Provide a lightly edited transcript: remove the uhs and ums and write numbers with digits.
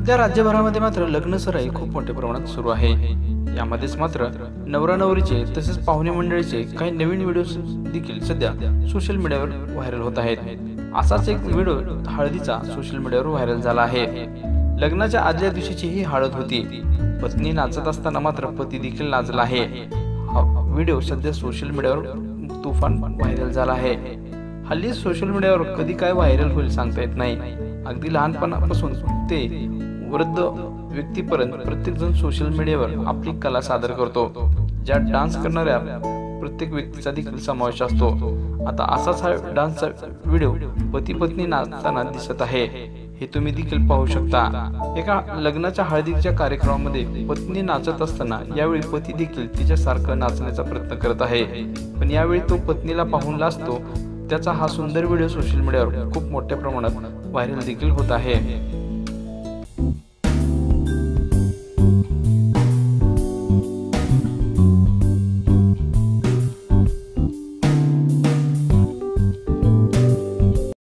सध्या राज्यभरामध्ये मात्र लग्न सराई खूप मोठ्या प्रमाणात सुरू आहे। यामध्येच मात्र नवरा नवरीचे तसेच पाहुणे मंडळीचे काही नवीन व्हिडिओ देखील सध्या सोशल मीडियावर व्हायरल होत आहेत। असाच एक व्हिडिओ हळदीचा सोशल मीडियावर व्हायरल झाला आहे। लग्नाच्या आदल्या दिवशीची ही हळद होती। पत्नी नाचत असताना मात्र पती देखील नाचला आहे। हा व्हिडिओ सध्या सोशल मीडियावर तुफान व्हायरल झाला आहे। हल्ली सोशल मीडियावर कधी काय व्हायरल होईल सांगता येत नाही। अगदी लहानपणापासून ते वृद्ध व्यक्तीपर्यंत प्रत्येक जण सोशल मीडियावर आपली कला सादर करतो। ज्या डान्स करणाऱ्या प्रत्येक व्यक्तीचा देखील समावेश असतो। आता असाच हा डान्सचा व्हिडिओ पती पत्नी नाचताना दिसत आहे। हे तुम्ही देखील पाहू शकता। एका लग्नाच्या हळदीच्या कार्यक्रमामध्ये पत्नी नाचत असताना यावेळी पती देखील तिच्यासारखं नाचण्याचा प्रयत्न करत आहे, पण यावेळी तो पत्नीला पाहून लाजतो। त्याचा हा सुंदर व्हिडिओ सोशल मीडियावर खूप मोठ्या प्रमाणात व्हायरल देखील होत आहे।